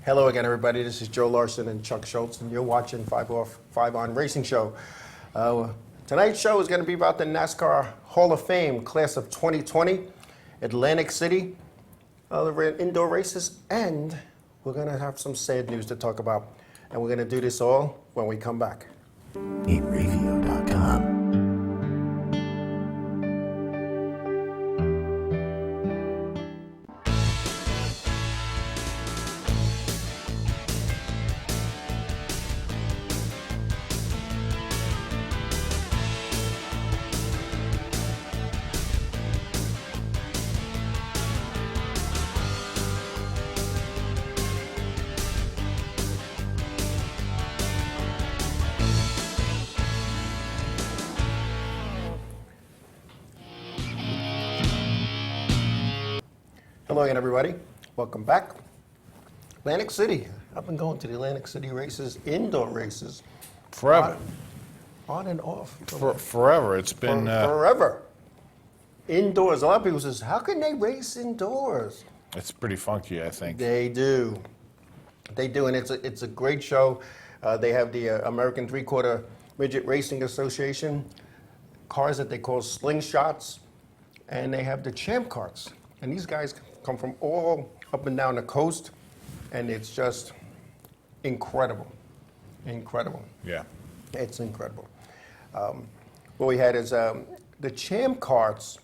Hello again, everybody. This is Joe Larson and Chuck Schultz, and you're watching 5 Off, 5 On Racing Show. Tonight's show is going to be about the NASCAR Hall of Fame class of 2020, Atlantic City, the indoor races, and we're going to have some sad news to talk about. And we're going to do this all when we come back. Inravio.com. Hello again, everybody. Welcome back. Atlantic City. I've been going to the Atlantic City races, indoor races. Forever. On and off. Forever. It's been... Forever. Indoors. A lot of people says, how can they race indoors? It's pretty funky, I think. They do. They do, and it's a great show. They have the American Three-Quarter Midget Racing Association, cars that they call slingshots, and they have the champ carts. And these guys come from all up and down the coast, and it's just incredible. Incredible. Yeah. It's incredible. What we had is the champ carts,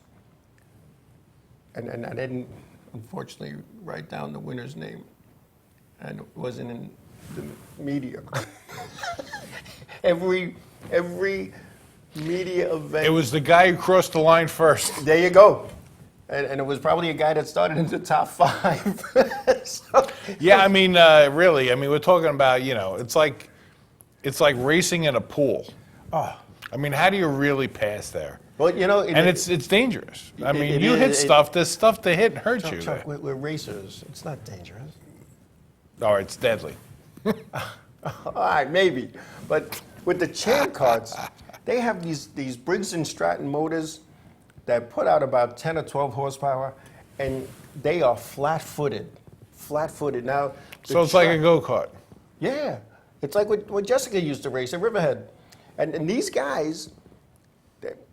and I didn't, unfortunately, write down the winner's name, and it wasn't in the media. every media event. It was the guy who crossed the line first. There you go. And it was probably a guy that started in the top 5. So, Yeah, I mean, really, I mean, we're talking about, you know, it's like racing in a pool. oh, I mean, how do you really pass there? well, you know, And it's dangerous. I mean, it you is- hit it- stuff, there's stuff to hit and hurt you. Chuck, we're racers. It's not dangerous. Or it's deadly. All right, maybe. But with the champ carts, they have these Briggs & Stratton motors that put out about 10 or 12 horsepower, and they are flat-footed. Flat-footed. Now, So it's like a go-kart. yeah, it's like what Jessica used to race at Riverhead. And these guys,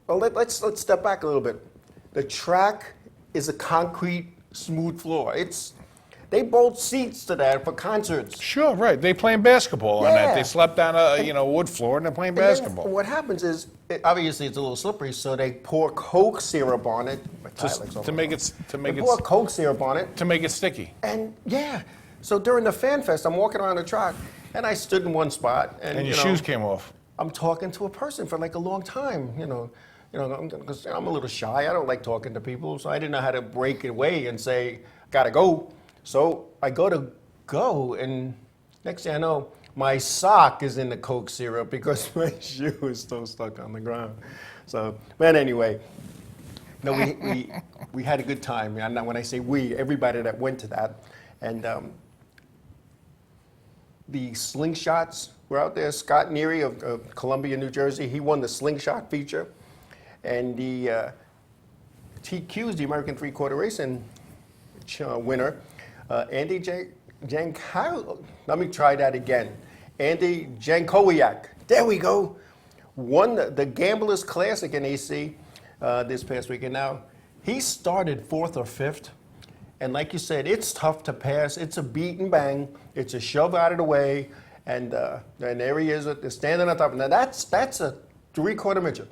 well, let's step back a little bit. The track is a concrete, smooth floor. They bolt seats to that for concerts. Sure, right. They playing basketball on that. Yeah. They slept on a wood floor and they're playing And then basketball. what happens is, obviously it's a little slippery, so they pour Coke syrup on it. My tie Just looks to over. make it They pour Coke syrup on it, to make it sticky. and yeah. So during the Fan Fest, I'm walking around the track, and I stood in one spot, and And your you know, shoes came off. I'm talking to a person for like a long time, because I'm a little shy. I don't like talking to people, so I didn't know how to break away and say, gotta go. So I go, and next thing I know, my sock is in the Coke syrup because my shoe is still stuck on the ground. So, but anyway, no, we had a good time. And when I say we, everybody that went to that, and the slingshots were out there. Scott Neary of Columbia, New Jersey, he won the slingshot feature. And the TQs, the American Three-Quarter Racing winner, Andy Jankowiak. Let me try that again. Andy Jankowiak. There we go. Won the Gamblers Classic in AC this past weekend. Now, he started 4th or 5th. And like you said, it's tough to pass. It's a beat and bang. It's a shove out of the way. And there he is, standing on top. Now, that's a 3/4 midget.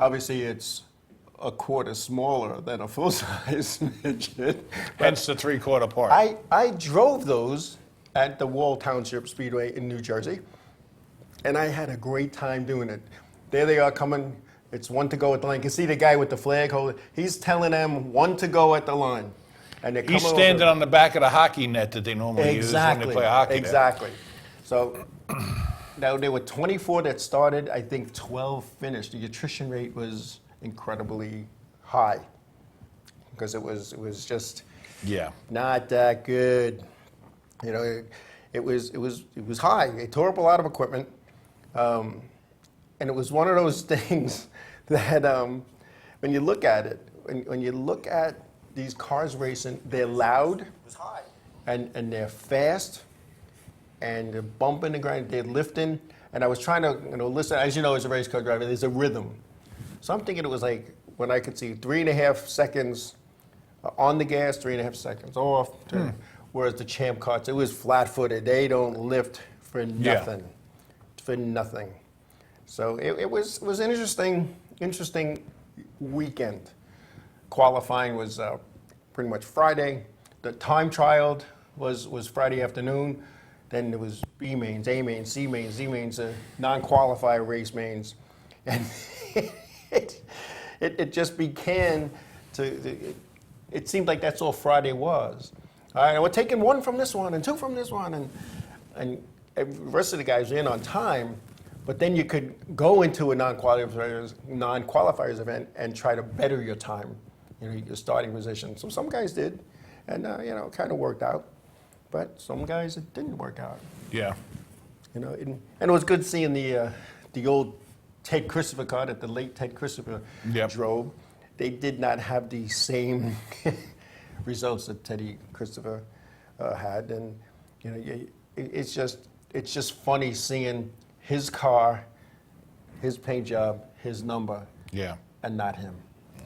Obviously, it's a quarter smaller than a full-size midget. Hence the 3/4 part. I drove those at the Wall Township Speedway in New Jersey, and I had a great time doing it. There they are coming. It's 1 to go at the line. You can see the guy with the flag holder. He's telling them 1 to go at the line. And they're He's coming standing over. on the back of the hockey net that they normally use when they play hockey. there. Exactly. So now there were 24 that started. I think 12 finished. The attrition rate was incredibly high because it was just Yeah. not that good. You know, it was high. They tore up a lot of equipment, and it was one of those things that when you look at it, when you look at these cars racing, they're loud. It was high. and they're fast, and they're bumping the ground, they're lifting. And I was trying to, listen. As you know, as a race car driver, there's a rhythm. So I'm thinking it was like when I could see 3.5 seconds on the gas, 3.5 seconds off. Whereas the champ carts, it was flat-footed. They don't lift for nothing, for nothing. So it was an interesting weekend. Qualifying was pretty much Friday. The time trial was Friday afternoon. Then there was B mains, A mains, C mains, Z mains, non-qualifier race mains, and it just began to. It seemed like that's all Friday was. All right, we're taking 1 from this one and 2 from this one, and the rest of the guys were in on time. But then you could go into a non-qualifiers event and try to better your time, your starting position. So some guys did, and it kind of worked out. But some guys, it didn't work out. Yeah. And it was good seeing the old Ted Christopher car that the late Ted Christopher drove. They did not have the same results that Teddy Christopher had, and it's just funny seeing his car, his paint job, his number, and not him.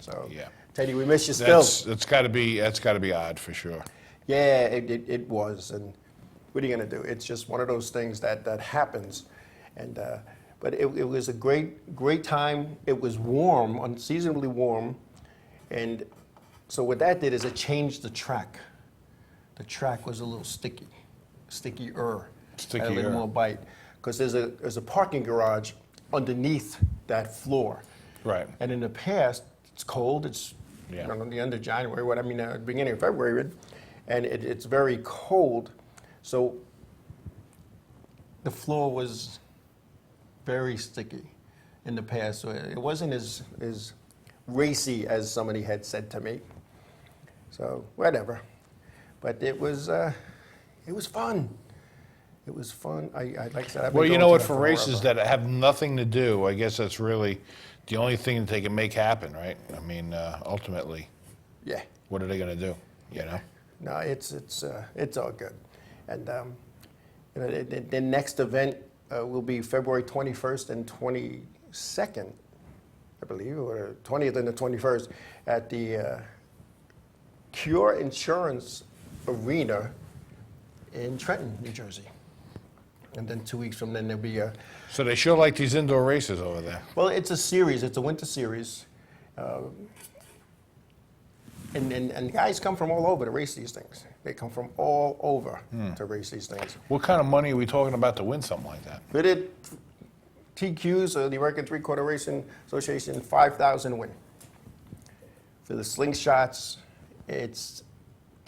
So, Teddy, we miss you still. That's got to be odd for sure. Yeah, it was, and what are you going to do? It's just one of those things that happens, and but it was a great time. It was warm, unseasonably warm, and so what that did is it changed the track. The track was a little stickier, had a little more bite, because there's a parking garage underneath that floor. Right. And in the past, it's cold. It's the end of January. Beginning of February. And it's very cold, so the floor was very sticky in the past. So it wasn't as racy as somebody had said to me. So whatever, but it was fun. It was fun. I like I said. I've been Well, you going know to what? that For races that have nothing to do, I guess that's really the only thing that they can make happen, right? I mean, ultimately. Yeah. What are they going to do? No, it's all good, and the next event will be February 21st and 22nd, I believe, or 20th and the 21st at the Cure Insurance Arena in Trenton, New Jersey, and then 2 weeks from then there'll be a. So they sure like these indoor races over there. Well, it's a series. It's a winter series. And guys come from all over to race these things. They come from all over to race these things. What kind of money are we talking about to win something like that? But TQs, the American Three-Quarter Racing Association, $5,000 win. For the slingshots, it's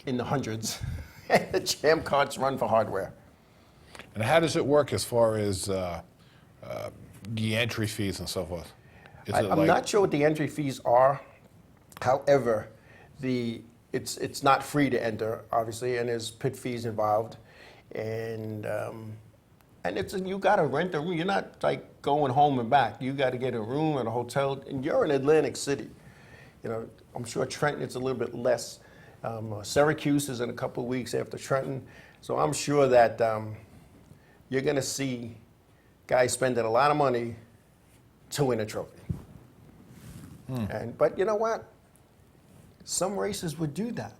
in the hundreds. The champ carts run for hardware. And how does it work as far as the entry fees and so forth? I'm not sure what the entry fees are. However, it's not free to enter, obviously, and there's pit fees involved, and you got to rent a room. You're not like going home and back. You got to get a room at a hotel, and you're in Atlantic City. I'm sure Trenton it's a little bit less. Syracuse is in a couple of weeks after Trenton, so I'm sure that you're going to see guys spending a lot of money to win a trophy. But you know what? Some races would do that.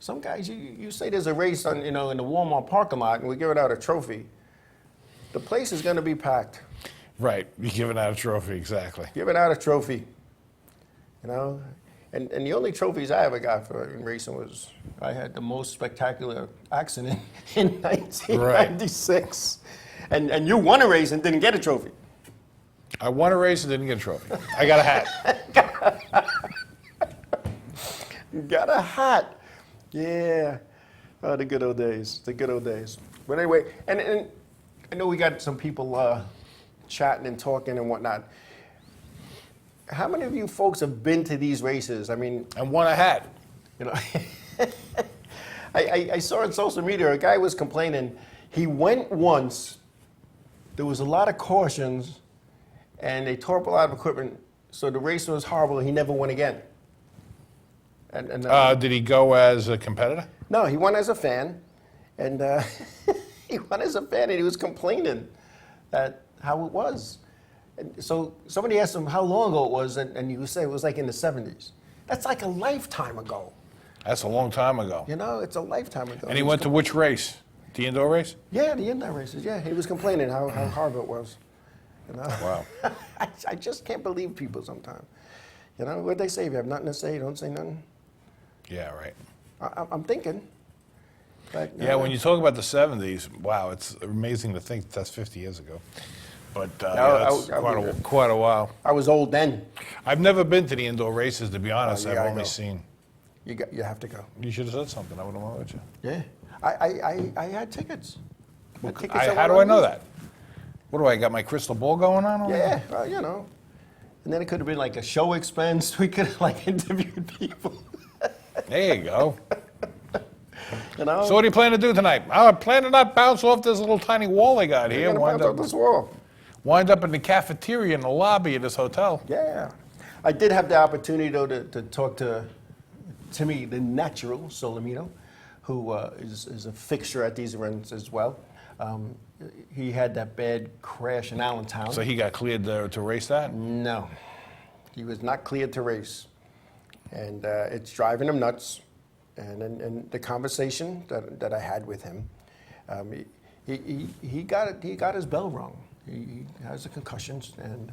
Some guys, you say there's a race on, in the Walmart parking lot, and we give it out a trophy. The place is going to be packed. Right, you're giving out a trophy, exactly. Giving out a trophy, And the only trophies I ever got in racing was I had the most spectacular accident in 1996, and you won a race and didn't get a trophy. I won a race and didn't get a trophy. I got a hat. Got a hat. Yeah. Oh, the good old days. The good old days. But anyway, and I know we got some people chatting and talking and whatnot. How many of you folks have been to these races? I mean, And won a hat. I saw on social media a guy was complaining. He went once. There was a lot of cautions, and they tore up a lot of equipment. So the race was horrible. He never won again. And Did he go as a competitor? No, he won as a fan, and he won as a fan, and he was complaining that how it was. And so somebody asked him how long ago it was, and he would say it was like in the 70s. That's like a lifetime ago. That's a long time ago. You know, it's a lifetime ago. And he went to which race? The indoor race? Yeah, the indoor races. Yeah, he was complaining how hard it was. You know? Wow. I just can't believe people sometimes. You know, what they say, if you have nothing to say, don't say nothing. Yeah, right. I'm thinking. But, Yeah, when you talk about the 70s, wow, it's amazing to think that's 50 years ago. But that's quite a while. I was old then. I've never been to the indoor races, to be honest. you I've gotta only go. seen. You have to go. You should have said something. I would have went with you. Yeah. I had tickets. How do I know that? What do I got? My crystal ball going on? Over Yeah, there? well, you know. And then it could have been like a show expense. We could have like interviewed people. There you go. You know. So what do you plan to do tonight? I plan to not bounce off this little tiny wall they got here. You're gonna bounce off this wall. Wind up in the cafeteria in the lobby of this hotel. Yeah. I did have the opportunity, though, to talk to Timmy, the natural Solomito, who is a fixture at these events as well. He had that bad crash in Allentown. So he got cleared to race that? No, he was not cleared to race. And it's driving him nuts. And the conversation that I had with him, he got his bell rung. He has a concussion, and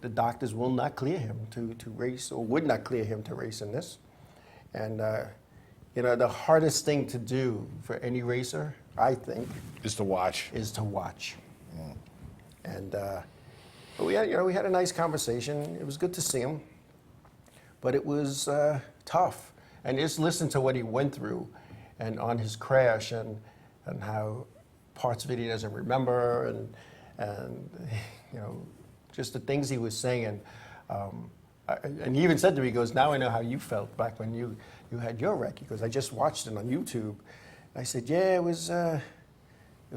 the doctors will not clear him to race, or would not clear him to race in this. And you know, the hardest thing to do for any racer, I think, Is to watch. is to watch. And but we had a nice conversation. It was good to see him, but it was tough. And just listen to what he went through, and on his crash, and how parts of it he doesn't remember, and you know, just the things he was saying. And he even said to me, he goes, "Now I know how you felt back when you had your wreck." He goes, "I just watched it on YouTube." I said, "Yeah, it was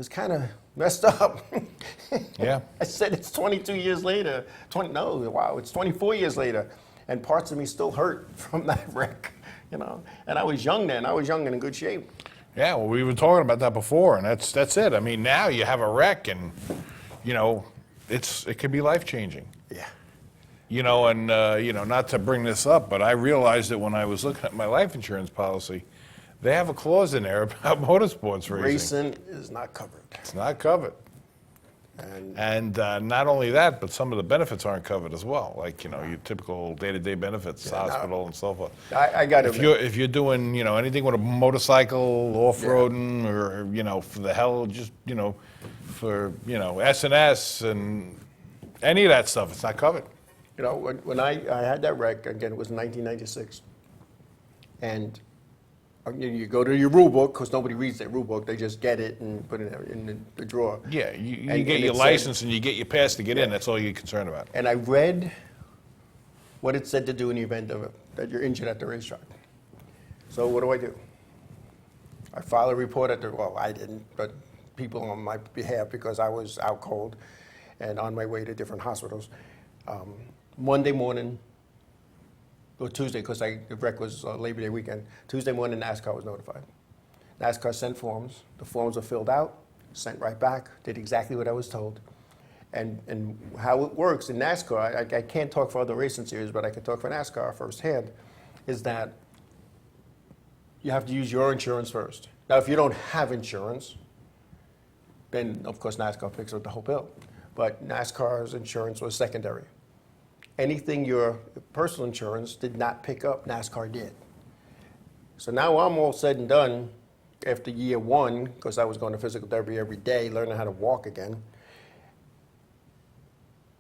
kind of messed up." Yeah. I said, "It's 22 years later. It's 24 years later, and parts of me still hurt from that wreck." You know, and I was young then. I was young and in good shape. Yeah, well, we were talking about that before, and that's it. I mean, now you have a wreck, and you know, it could be life changing. Yeah. You know, and you know, not to bring this up, but I realized that when I was looking at my life insurance policy, they have a clause in there about motorsports racing. Racing is not covered. It's not covered. And not only that, but some of the benefits aren't covered as well, like, you know, your typical day-to-day benefits, hospital and so forth. I got to. If you're doing, you know, anything with a motorcycle, off-roading, or, you know, for the hell, just, you know, for, you know, S&S and any of that stuff, it's not covered. You know, when I had that wreck, again, it was in 1996, and you go to your rule book, because nobody reads that rule book. They just get it and put it in the drawer. Yeah, you And get it your said- license and you get your pass to get in. That's all you're concerned about. And I read what it said to do in the event that you're injured at the racetrack. So what do? I filed a report well, I didn't, but people on my behalf, because I was out cold and on my way to different hospitals. Monday morning, or Tuesday, because the wreck was Labor Day weekend. Tuesday morning, NASCAR was notified. NASCAR sent forms. The forms were filled out, sent right back, did exactly what I was told. And how it works in NASCAR, I can't talk for other racing series, but I can talk for NASCAR firsthand, is that you have to use your insurance first. Now, if you don't have insurance, then of course NASCAR picks up the whole bill. But NASCAR's insurance was secondary. Anything your personal insurance did not pick up, NASCAR did. So now I'm all said and done after year one, because I was going to physical therapy every day, learning how to walk again.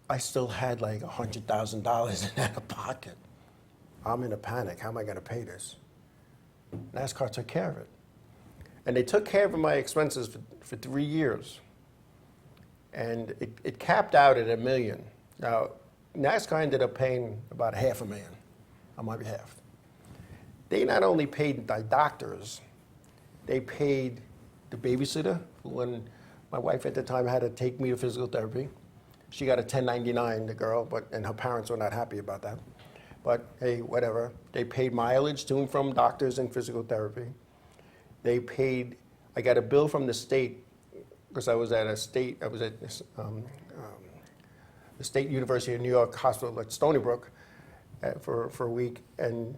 I still had like $100,000 in that pocket. I'm in a panic. How am I going to pay this? NASCAR took care of it. And they took care of my expenses for 3 years. And it capped out at $1 million. Now, NASCAR ended up paying about $500,000 on my behalf. They not only paid my doctors, they paid the babysitter. When my wife at the time had to take me to physical therapy, she got a 1099, the girl, and her parents were not happy about that. But hey, whatever. They paid mileage to and from doctors and physical therapy. they paid. I got a bill from the state because I was at this, the State University of New York Hospital at Stony Brook for a week, and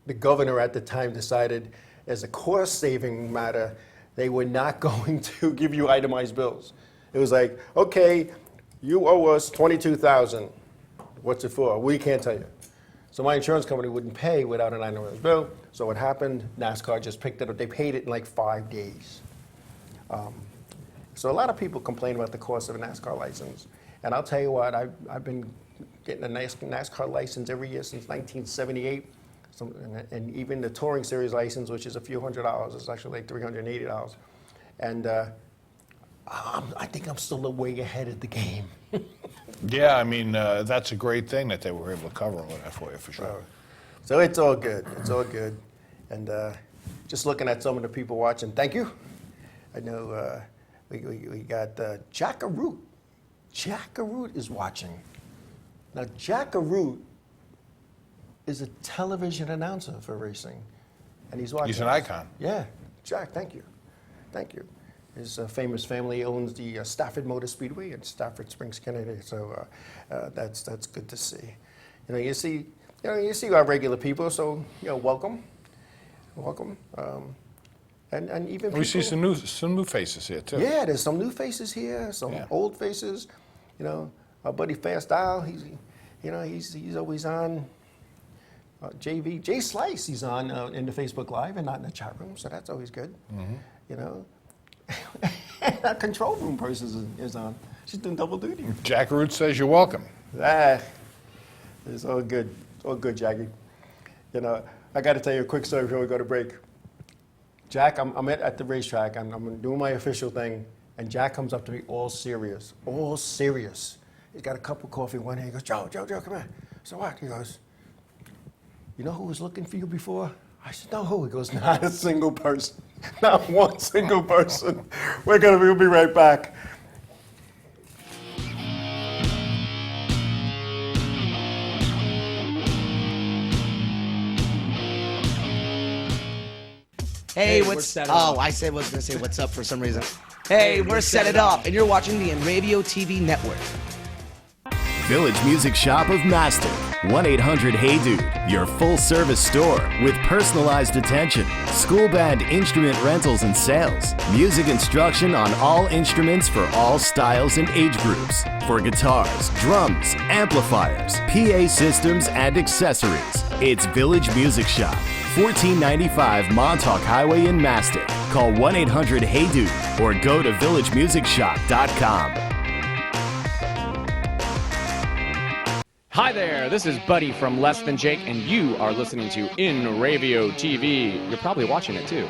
the governor at the time decided, as a cost-saving matter, they were not going to give you itemized bills. It was like, okay, you owe us $22,000. What's it for? We can't tell you. So my insurance company wouldn't pay without an itemized bill. So what happened? NASCAR just picked it up. They paid it in like 5 days. So a lot of people complain about the cost of a NASCAR license. And I'll tell you what, I've been getting a NASCAR license every year since 1978. And even the Touring Series license, which is a few $100s, is actually like $380. And I think I'm still way ahead of the game. Yeah, I mean, that's a great thing that they were able to cover all that for you, for sure. So it's all good. It's all good. And just looking at some of the people watching, thank you. I know we got Jackaroot. Jackaroot is watching. Now, Jackaroot is a television announcer for racing. And he's watching. He's an icon. Yeah. Jack, thank you. Thank you. His famous family owns the Stafford Motor Speedway in Stafford Springs, Connecticut. So that's good to see. You see our regular people. So welcome. And even We see people- some new faces here too. Yeah, there's some new faces here, some old faces. Our buddy Fast Dial, he's always on. Jay Slice, he's on in the Facebook Live and not in the chat room, so that's always good. That control room person is on. She's doing double duty. Jackaroot says you're welcome. It's all good. It's all good, Jackie. I got to tell you a quick story before we go to break. Jack, I'm at the racetrack. I'm doing my official thing, and Jack comes up to me all serious. He's got a cup of coffee in one hand. He goes, Joe, come here. So what? He goes, you know who was looking for you before? I said, no, who? He goes, not a single person. Not one single person. We'll be right back. Hey, we're what's set oh, up. I said was gonna say what's up for some reason. Hey, we're set it up, and you're watching the Inravio TV network. Village Music Shop of Mastic. 1-800-HEY-DUDE. Your full-service store with personalized attention, school band instrument rentals and sales, music instruction on all instruments for all styles and age groups, for guitars, drums, amplifiers, PA systems, and accessories. It's Village Music Shop, 1495 Montauk Highway in Mastic. Call 1-800-HEY-DUDE or go to villagemusicshop.com. Hi there, this is Buddy from Less Than Jake, and you are listening to Inravio TV. You're probably watching it too.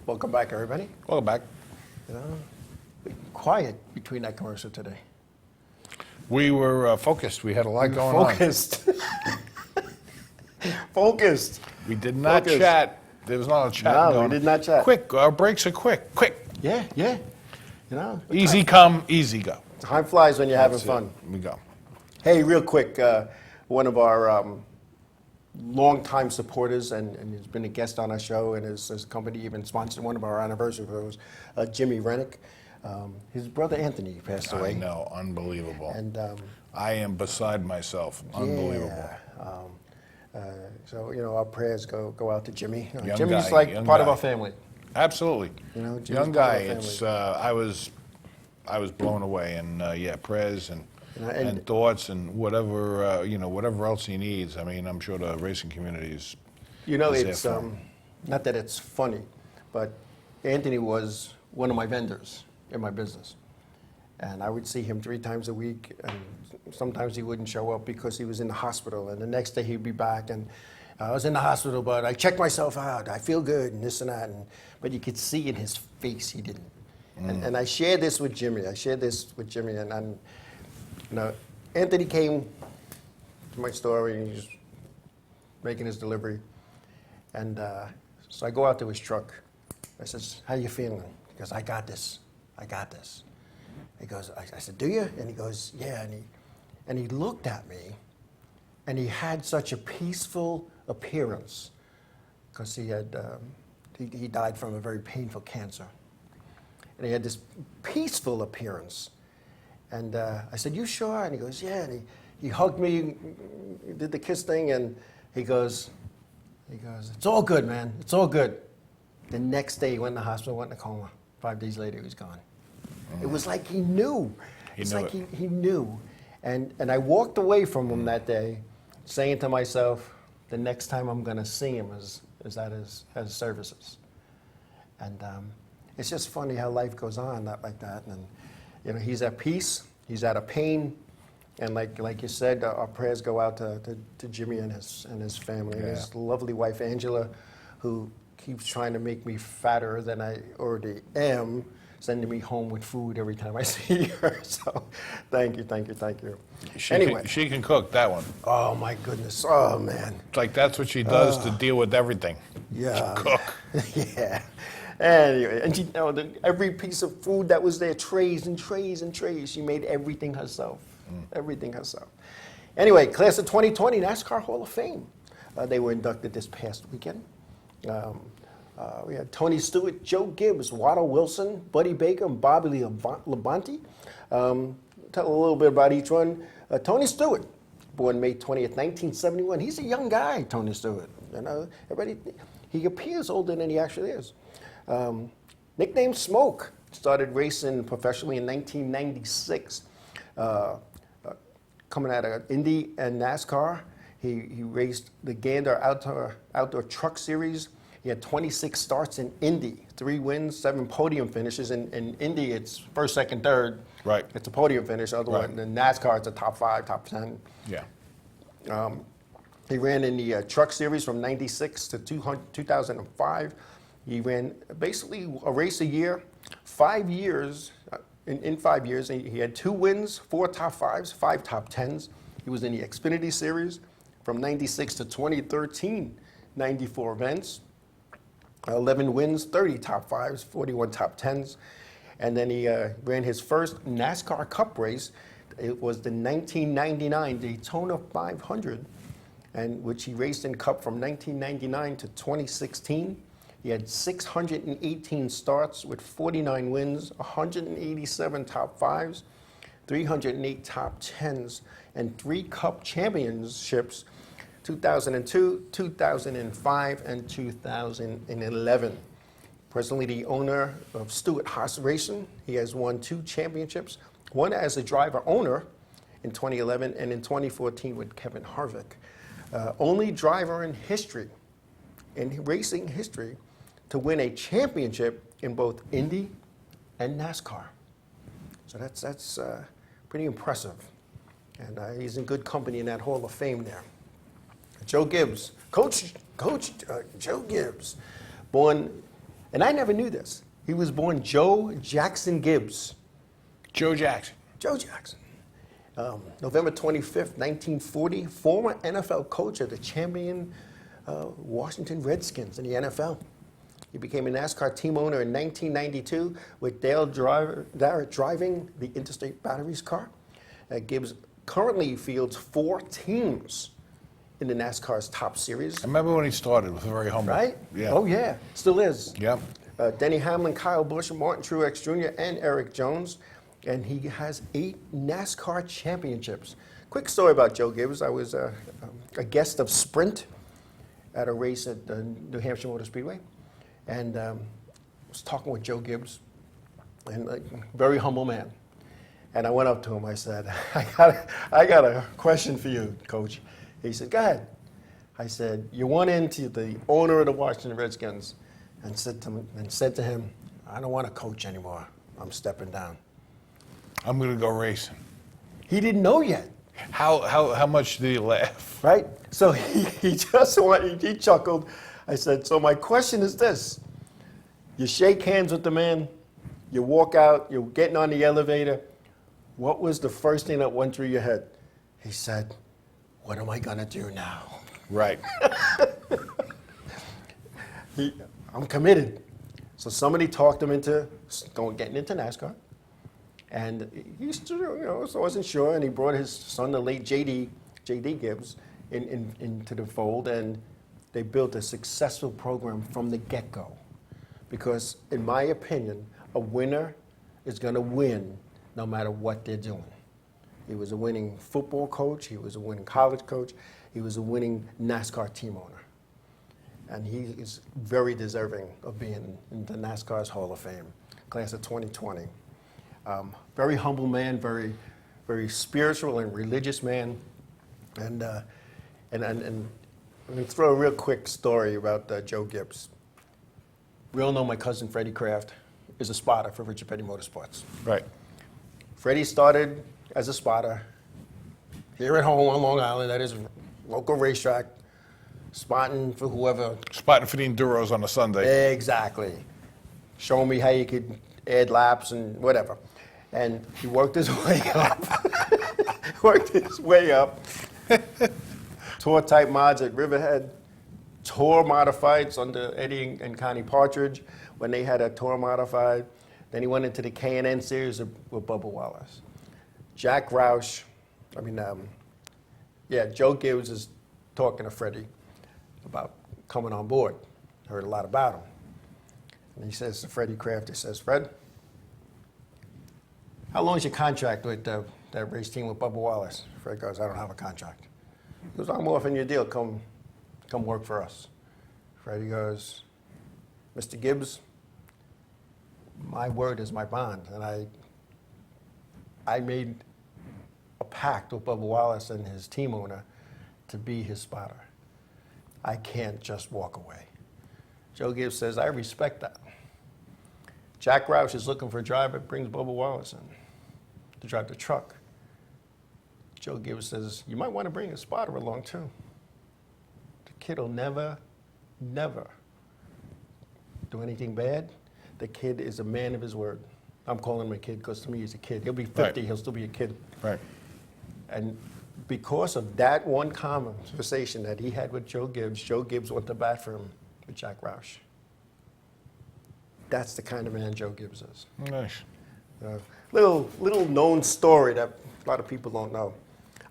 Welcome back, everybody. Welcome back. Quiet between that commercial today. We were focused. We had a lot going Focused. Focused. on. We did not Focused. chat. There was not a chat No, we going. did not chat. Quick. Our breaks are quick. Yeah. Easy come, easy go. Time flies when you're having That's it. fun. We go. Hey, real quick, one of our longtime supporters, and he's been a guest on our show, and his company even sponsored one of our anniversary shows, Jimmy Rennick. His brother Anthony passed away. I know, unbelievable. And I am beside myself. Unbelievable. Yeah. So our prayers go out to Jimmy. Young Jimmy's guy, like young part of guy. our family. Absolutely. Jimmy's Young part guy. of our It's family. I was blown away, and prayers and and- thoughts and whatever else he needs. I mean, I'm sure the racing community is. is there It's for him. not that it's funny, but Anthony was one of my vendors in my business. And I would see him 3 times a week, and sometimes he wouldn't show up because he was in the hospital. And the next day he'd be back, and I was in the hospital, but I checked myself out. I feel good, and this and that. But you could see in his face he didn't. And I shared this with Jimmy. And you know, Anthony came to my store, and he was making his delivery. And so I go out to his truck. I says, "How you feeling?" He goes, "I got this. I got this." He goes, I said, "Do you?" And he goes, "Yeah." And he looked at me, and he had such a peaceful appearance because he had he died from a very painful cancer, and he had this peaceful appearance. And I said, "You sure?" And he goes, "Yeah." And he hugged me, did the kiss thing, and he goes, "It's all good, man. It's all good." The next day, he went in the hospital, went in a coma. 5 days later, he was gone. It was like he knew. He knew. And I walked away from him that day saying to myself, the next time I'm going to see him is at his services. And it's just funny how life goes on like that. And you know, he's at peace. He's out of pain. And like you said, our prayers go out to Jimmy and his family, and his lovely wife, Angela, who keeps trying to make me fatter than I already am, sending me home with food every time I see her. So thank you. She can cook, that one. Oh, my goodness. Oh, man. It's like that's what she does to deal with everything. Yeah. Cook. Yeah. Anyway, and you know, every piece of food that was there, trays and trays and trays, she made everything herself. Everything herself. Anyway, class of 2020, NASCAR Hall of Fame. They were inducted this past weekend. We had Tony Stewart, Joe Gibbs, Waddle Wilson, Buddy Baker, and Bobby Labonte. Tell a little bit about each one. Tony Stewart, born May 20th, 1971. He's a young guy, Tony Stewart. You know, he appears older than he actually is. Nicknamed Smoke, started racing professionally in 1996. Coming out of Indy and NASCAR, he raced the Gander Outdoor Truck Series. He had 26 starts in Indy, 3 wins, 7 podium finishes. In Indy, it's first, second, third. Right. It's a podium finish. Otherwise, in NASCAR, it's a top 5, top 10. Yeah. He ran in the Truck Series from 96 to 2005. He ran basically a race a year, 5 years. In 5 years, he had 2 wins, 4 top 5s, 5 top 10s. He was in the Xfinity Series from 96 to 2013, 94 events, 11 wins, 30 top 5s, 41 top 10s. And then he ran his first NASCAR Cup race. It was the 1999 Daytona 500, and which he raced in Cup from 1999 to 2016. He had 618 starts with 49 wins, 187 top 5s, 308 top 10s, and 3 Cup championships, 2002, 2005, and 2011. Presently the owner of Stewart Haas Racing. He has won 2 championships, one as a driver-owner in 2011 and in 2014 with Kevin Harvick. Only driver in history, in racing history, to win a championship in both Indy and NASCAR. So that's pretty impressive. And he's in good company in that Hall of Fame there. Joe Gibbs, Coach Joe Gibbs, born, and I never knew this, he was born Joe Jackson Gibbs. Joe Jackson. Joe Jackson. November 25th, 1940, former NFL coach of the champion Washington Redskins in the NFL. He became a NASCAR team owner in 1992 with Dale Jarrett driving the Interstate Batteries car. Gibbs currently fields 4 teams in the NASCAR's top series. I remember when he started, it was very humble. Right? Yeah. Oh, yeah. Still is. Yep. Denny Hamlin, Kyle Busch, Martin Truex Jr., and Eric Jones. And he has 8 NASCAR championships. Quick story about Joe Gibbs. I was a guest of Sprint at a race at the New Hampshire Motor Speedway. And was talking with Joe Gibbs, and very humble man. And I went up to him. I said, I got a question for you, Coach. He said, go ahead. I said, you went into the owner of the Washington Redskins and said to him, I don't want to coach anymore. I'm stepping down. I'm going to go racing. He didn't know yet. How much did he laugh? Right? So he chuckled. I said, so my question is this. You shake hands with the man, you walk out, you're getting on the elevator. What was the first thing that went through your head? He said, what am I going to do now? Right. I'm committed. So somebody talked him into getting into NASCAR. And he so wasn't sure, and he brought his son, the late J.D. Gibbs, into the fold, and they built a successful program from the get-go. Because, in my opinion, a winner is going to win no matter what they're doing. He was a winning football coach, he was a winning college coach, he was a winning NASCAR team owner. And he is very deserving of being in the NASCAR's Hall of Fame, class of 2020. Very humble man, very, very spiritual and religious man. And I'm going to throw a real quick story about Joe Gibbs. We all know my cousin Freddie Kraft is a spotter for Richard Petty Motorsports. Right. Freddie started as a spotter here at home on Long Island, that is local racetrack, spotting for whoever. Spotting for the Enduros on a Sunday. Exactly. Showing me how you could add laps and whatever. And he worked his way up. Tour type mods at Riverhead. Tour modifieds under Eddie and Connie Partridge when they had a tour modified. Then he went into the K&N series with Bubba Wallace. Jack Roush, Joe Gibbs is talking to Freddie about coming on board. Heard a lot about him. And he says to Freddie Kraft, he says, Fred, how long is your contract with that race team with Bubba Wallace? Fred goes, I don't have a contract. He goes, I'm offering you a deal, come work for us. Freddie goes, Mr. Gibbs, my word is my bond. And I made a pact with Bubba Wallace and his team owner to be his spotter. I can't just walk away. Joe Gibbs says, I respect that. Jack Roush is looking for a driver, brings Bubba Wallace in to drive the truck. Joe Gibbs says, you might want to bring a spotter along too. The kid will never do anything bad. The kid is a man of his word. I'm calling him a kid because to me he's a kid. He'll be 50, right. He'll still be a kid. Right. And because of that one conversation that he had with Joe Gibbs went to bat for him with Jack Roush. That's the kind of man Joe Gibbs is. Nice. Little known story that a lot of people don't know.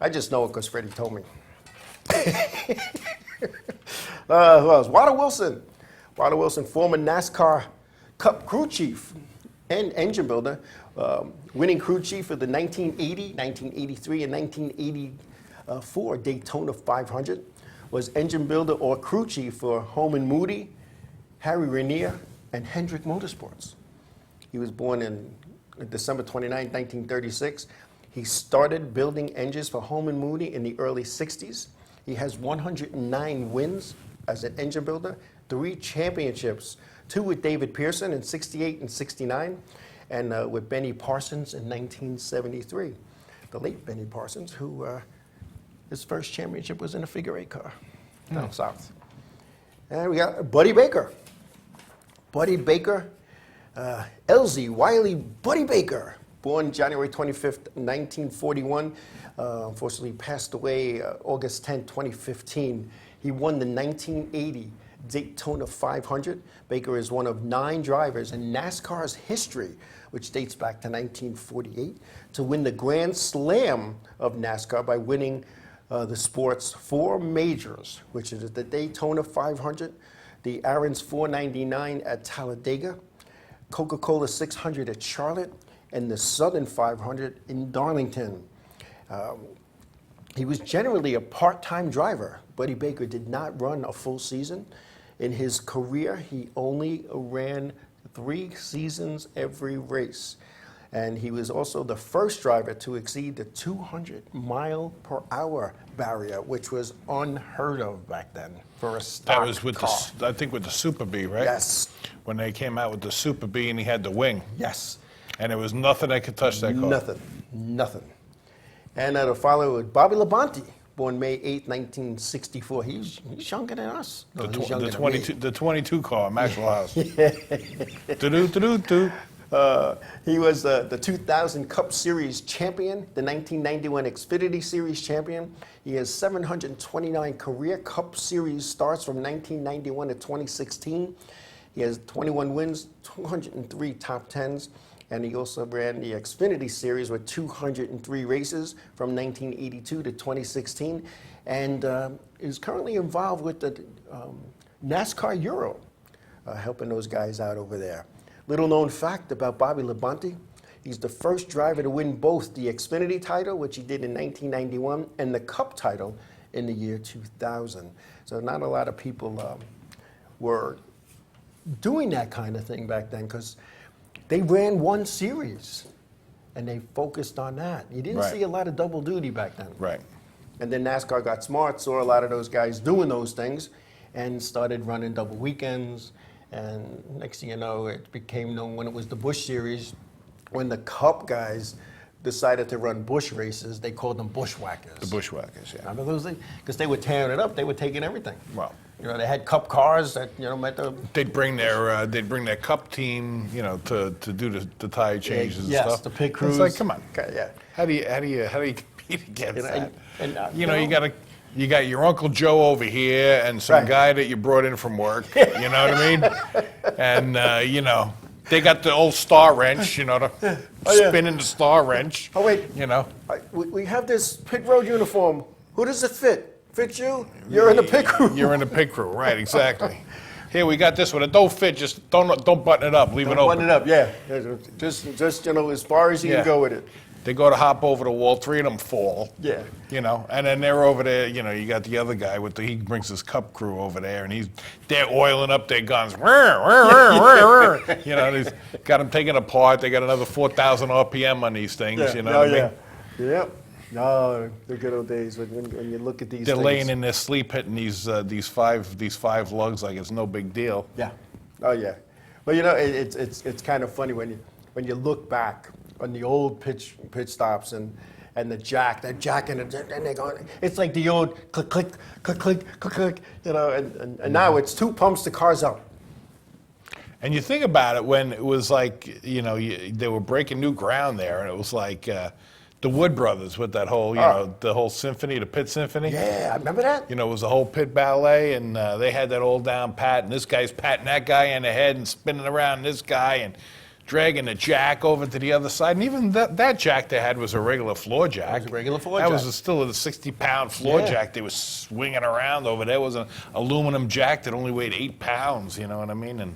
I just know it because Freddie told me. Who else? Water Wilson. Water Wilson, former NASCAR Cup crew chief and engine builder, winning crew chief of the 1980, 1983, and 1984 Daytona 500, was engine builder or crew chief for Holman Moody, Harry Ranier, and Hendrick Motorsports. He was born in December 29, 1936. He started building engines for Holman Moody in the early 60s. He has 109 wins as an engine builder, 3 championships, 2 with David Pearson in 68 and 69, and with Benny Parsons in 1973. The late Benny Parsons, who his first championship was in a figure 8 car down south. And we got Buddy Baker. Buddy Baker, Elsie Wiley Buddy Baker, born January 25th, 1941. Unfortunately passed away August 10, 2015. He won the 1980 Daytona 500. Baker is one of 9 drivers in NASCAR's history, which dates back to 1948, to win the Grand Slam of NASCAR by winning the sport's 4 majors, which is the Daytona 500, the Aaron's 499 at Talladega, Coca-Cola 600 at Charlotte, and the Southern 500 in Darlington. He was generally a part-time driver. Buddy Baker did not run a full season. In his career, he only ran 3 seasons every race. And he was also the first driver to exceed the 200-mile-per-hour barrier, which was unheard of back then for a stock That was with car. I think with the Super Bee, right? Yes. When they came out with the Super Bee and he had the wing. Yes. And there was nothing that could touch that car. Nothing. And the follower was Bobby Labonte, born May 8, 1964. He's younger than us. No, he's younger than me. The 22 car, Maxwell House. Do-do-do-do-do. He was the 2000 Cup Series champion, the 1991 Xfinity Series champion. He has 729 career Cup Series starts from 1991 to 2016. He has 21 wins, 203 top tens, and he also ran the Xfinity Series with 203 races from 1982 to 2016, and is currently involved with the NASCAR Euro, helping those guys out over there. Little known fact about Bobby Labonte, he's the first driver to win both the Xfinity title, which he did in 1991, and the Cup title in the year 2000. So not a lot of people were doing that kind of thing back then, because they ran one series and they focused on that. You didn't see a lot of double duty back then. Right. And then NASCAR got smart, saw a lot of those guys doing those things, and started running double weekends. And next thing you know, it became known when it was the Busch Series, when the Cup guys decided to run Busch races, they called them bushwhackers. The bushwhackers, yeah. Remember those things? Because they were tearing it up, they were taking everything. Well, you know, they had Cup cars that, you know, met the... they'd bring their Cup team, you know, to do the tire changes and yes, stuff. the pit crews. It's like, come on. Okay, yeah. How do you compete against that? You know, you got your Uncle Joe over here and some guy that you brought in from work. You know what I mean? And you know, they got the old star wrench. You know, the spinning the star wrench. Oh wait, you know, we have this pit road uniform. Who does it fit? Fits you? You're in the pit crew. You're in the pit crew, right? Exactly. Here we got this one. It don't fit. Just don't button it up. Leave it open. Button it up. Yeah. Just you know, as far as you can go with it. They go to hop over the wall. 3 of them fall. Yeah. You know, and then they're over there. You know, you got the other guy he brings his Cup crew over there, and they're oiling up their guns. You know, he's got them taken apart. They got another 4,000 RPM on these things. Yeah. You know what I mean? Yep. No, the good old days when you look at these. They're things. laying in their sleep, hitting these five lugs like it's no big deal. Yeah. Oh yeah. But you know, it's kind of funny when you look back on the old pit stops and the jack, and they're going. It's like the old click click click click click click. You know, and now it's 2 pumps, the car's up. And you think about it when it was like, you know, they were breaking new ground there, and it was like the Wood Brothers with that whole, you know, the whole symphony, the pit symphony. Yeah, I remember that. You know, it was a whole pit ballet, and they had that all down pat, and this guy's patting that guy in the head and spinning around this guy and dragging the jack over to the other side. And even that jack they had was a regular floor jack. It was a regular floor that jack. was still a 60-pound floor jack they was swinging around over. There was an aluminum jack that only weighed 8 pounds, you know what I mean? And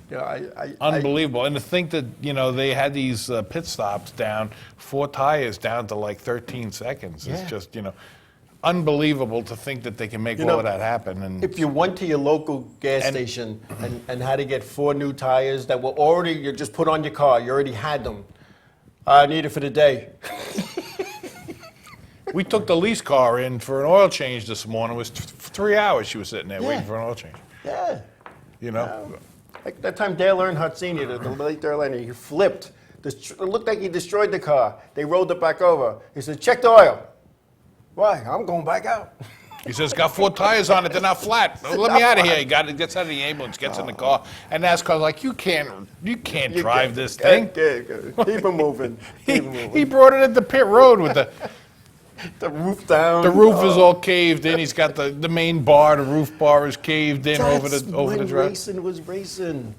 unbelievable. And to think that, you know, they had these pit stops down, 4 tires down to like 13 seconds. It's just, you know, unbelievable to think that they can make all of that happen. And if you went to your local gas station and had to get 4 new tires that were already, you just put on your car, you already had them. I need it for the day. we took the lease car in for an oil change this morning. It was 3 hours she was sitting there waiting for an oil change. Yeah. You know? Like that time Dale Earnhardt Sr., the late Dale Earnhardt, he flipped. It looked like he destroyed the car. They rolled it back over. He said, check the oil. Why? I'm going back out. He says, got 4 tires on it, they're not flat. Let me out of here. He gets out of the ambulance, gets in the car, and NASCAR's like, you can't drive this thing. Keep him moving. He brought it into pit road with the roof down. The roof is all caved in. He's got the main bar, the roof bar is caved in over the drive. Racing was racing.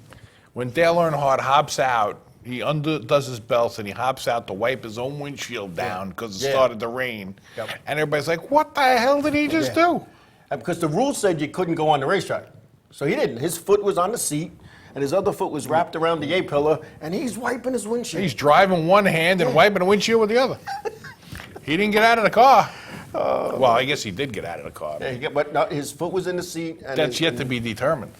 When Dale Earnhardt hops out, he does his belts and he hops out to wipe his own windshield down because it started to rain. Yep. And everybody's like, what the hell did he just do? Because the rule said you couldn't go on the racetrack. So he didn't. His foot was on the seat and his other foot was wrapped around the A-pillar and he's wiping his windshield. He's driving one hand and wiping the windshield with the other. He didn't get out of the car. Well, I guess he did get out of the car. Yeah, but no, his foot was in the seat. And that's yet to be determined.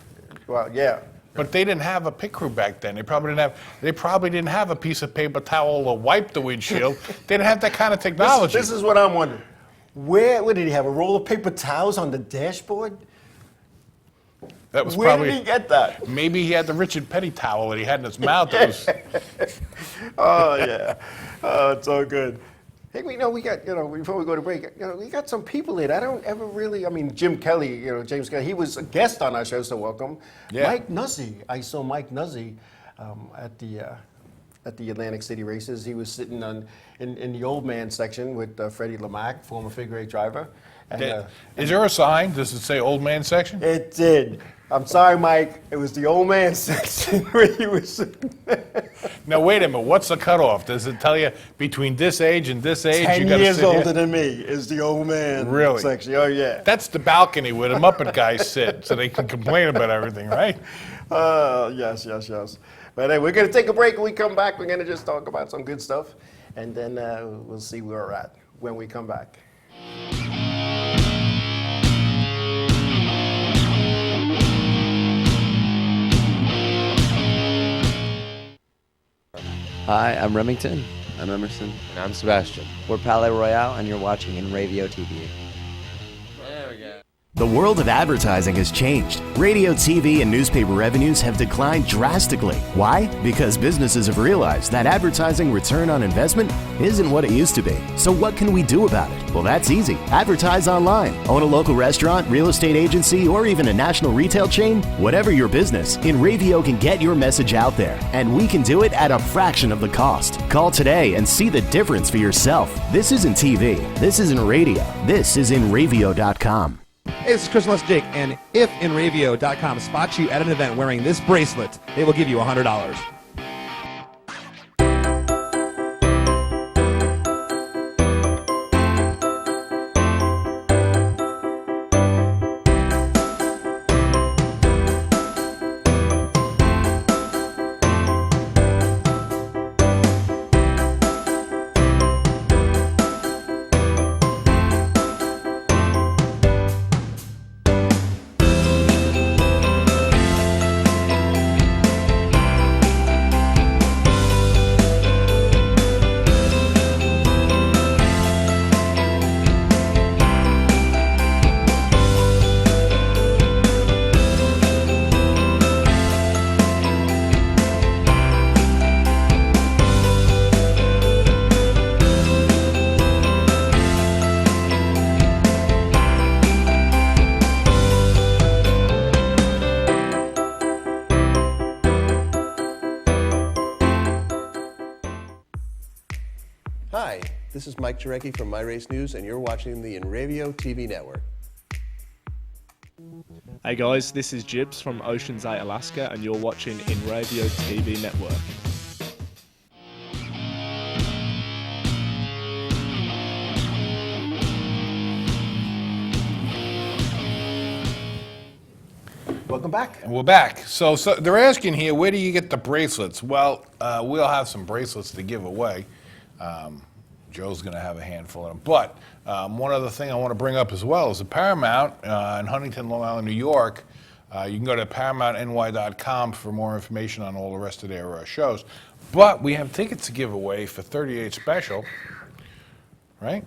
Well, yeah. But they didn't have a pit crew back then. They probably didn't have a piece of paper towel to wipe the windshield. They didn't have that kind of technology. This is what I'm wondering. Where did he have a roll of paper towels on the dashboard? That was Where probably. did he get that? Maybe he had the Richard Petty towel that he had in his mouth. That was, Oh, yeah. Oh, it's so good. Hey, we got, before we go to break, we got some people in. I don't ever really, Jim Kelly, James Kelly, he was a guest on our show, so welcome. Yeah. Mike Nuzzi, I saw Mike Nuzzi at the Atlantic City races. He was sitting in the old man section with Freddie Lamack, former figure eight driver. And, is there a sign? Does it say old man section? it did. I'm sorry, Mike. It was the old man section where he was sitting. Now, wait a minute. What's the cutoff? Does it tell you between this age and this age? 10 you gotta years sit here? older than me is the old man Really? section. Oh, yeah. That's the balcony where the Muppet guys sit, so they can complain about everything, right? Yes. But hey, we're going to take a break. When we come back, we're going to just talk about some good stuff, and then we'll see where we're at when we come back. Hi, I'm Remington. I'm Emerson. And I'm Sebastian. We're Palais Royale, and you're watching Inravio TV. There we go. The world of advertising has changed. Radio, TV, and newspaper revenues have declined drastically. Why? Because businesses have realized that advertising return on investment isn't what it used to be. So what can we do about it? Well, that's easy. Advertise online. Own a local restaurant, real estate agency, or even a national retail chain? Whatever your business, Inravio can get your message out there. And we can do it at a fraction of the cost. Call today and see the difference for yourself. This isn't TV. This isn't radio. This is Inravio.com. Hey, this is Chris Less Jake, and if Inravio.com spots you at an event wearing this bracelet, they will give you $100. Hi, this is Mike Jarecki from My Race News, and you're watching the Inravio TV network. Hey guys, this is Jibs from Ocean's 8, Alaska, and you're watching Inravio TV Network. Welcome back. And we're back. So they're asking here, where do you get the bracelets? Well, we'll have some bracelets to give away. Joe's going to have a handful of them. But one other thing I want to bring up as well is the Paramount in Huntington, Long Island, New York. You can go to ParamountNY.com for more information on all the rest of their shows. But we have tickets to give away for 38 Special, right?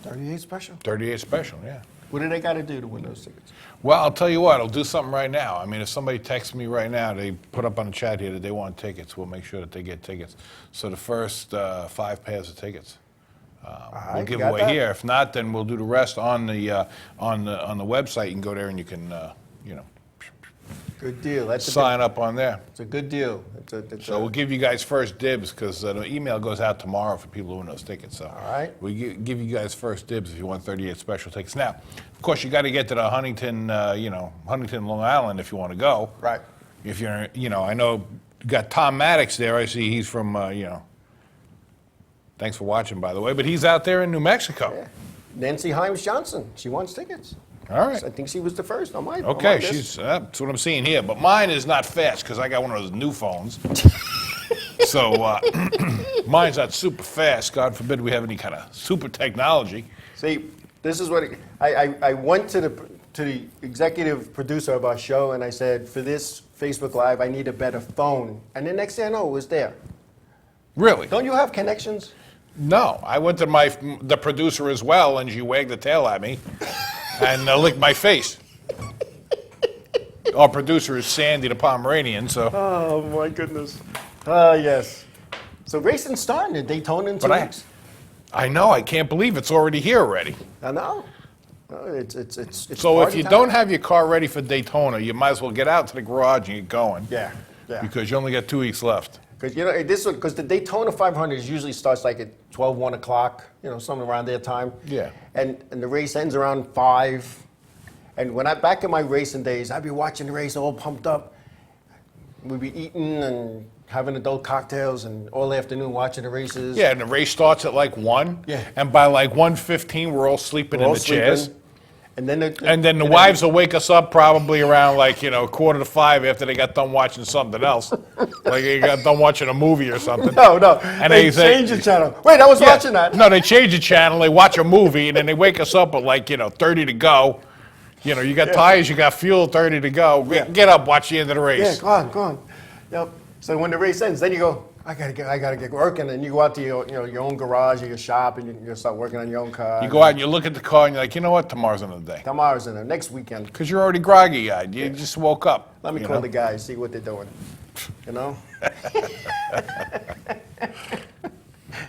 38 special. 38 Special, yeah. What do they got to do to win those tickets? Well, I'll tell you what, I'll do something right now. I mean, if somebody texts me right now, they put up on the chat here that they want tickets, we'll make sure that they get tickets. So the first 5 pairs of tickets we'll give away here. If not, then we'll do the rest on the website. You can go there and you can, Good deal. That's sign up on there. It's a good deal. So we'll give you guys first dibs because the email goes out tomorrow for people who win those tickets. So all right. We give you guys first dibs if you want 38 Special tickets. Now, of course, you got to get to the Huntington, Huntington, Long Island if you want to go. Right. If you're, I know you got Tom Maddox there. I see he's from, Thanks for watching, by the way. But he's out there in New Mexico. Yeah. Nancy Himes Johnson. She wants tickets. All right. I think she was the first on my. Okay, on my list. that's what I'm seeing here. But mine is not fast because I got one of those new phones. So mine's not super fast. God forbid we have any kind of super technology. See, this is what I went to the executive producer of our show and I said, for this Facebook Live, I need a better phone. And the next thing I know, it was there. Really? Don't you have connections? No. I went to the producer as well, and she wagged the tail at me and licked my face. Our producer is Sandy the Pomeranian, so. Oh, my goodness. Yes. So racing's starting at Daytona in 2 But weeks. I know, I can't believe it's already here already. I know. It's So if party you time. don't have your car ready for Daytona, you might as well get out to the garage and get going. Yeah, yeah. Because you only got 2 weeks left. Because because the Daytona 500 usually starts like at 12, 1 o'clock, something around their time. Yeah. And the race ends around 5. And when back in my racing days, I'd be watching the race all pumped up. We'd be eating and having adult cocktails and all afternoon watching the races. Yeah, and the race starts at like 1. Yeah. And by like 1:15, we're all sleeping We're in all the chairs. sleeping. And then The wives will wake us up probably around like, 4:45 after they got done watching something else. Like they got done watching a movie or something. No. And they say- change the channel. Wait, I was Yeah. watching that. No, they change the channel, they watch a movie, and then they wake us up at like, 30 to go. You got tires, you got fuel, 30 to go. Yeah. Get up, watch the end of the Yeah, race. go on. Yep. So when the race ends, then you go, I gotta get working, and you go out to your own garage or your shop, and you start working on your own car. You go out and you look at the car and you're like, you know what, tomorrow's another day. Tomorrow's in the next weekend. Because you're already groggy-eyed. You just woke up. Let me you call know? the guys, see what they're doing.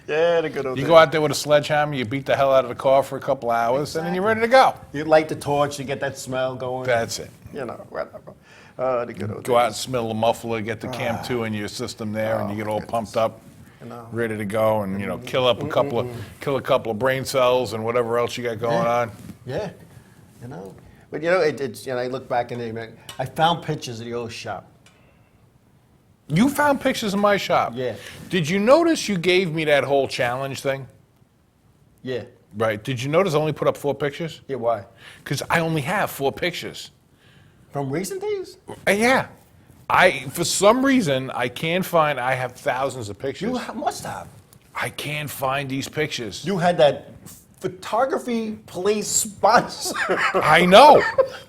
Yeah, the good old You days. go out there with a sledgehammer, you beat the hell out of the car for a couple hours, and then you're ready to go. You light the torch, you get that smell going. That's it. Whatever. The good old Go out and days. smell the muffler, get the Cam 2 in your system there, and you get all pumped up, ready to go, and kill a couple of brain cells and whatever else you got going on. Yeah, But it's I look back in there, man. I found pictures of the old shop. You found pictures in my shop. Yeah. Did you notice you gave me that whole challenge thing? Yeah. Right. Did you notice I only put up 4 pictures? Yeah, why? Because I only have 4 pictures. From recent days? Yeah. For some reason, I can't find, I have thousands of pictures. You must have. I can't find these pictures. You had that photography police sponsor. I know.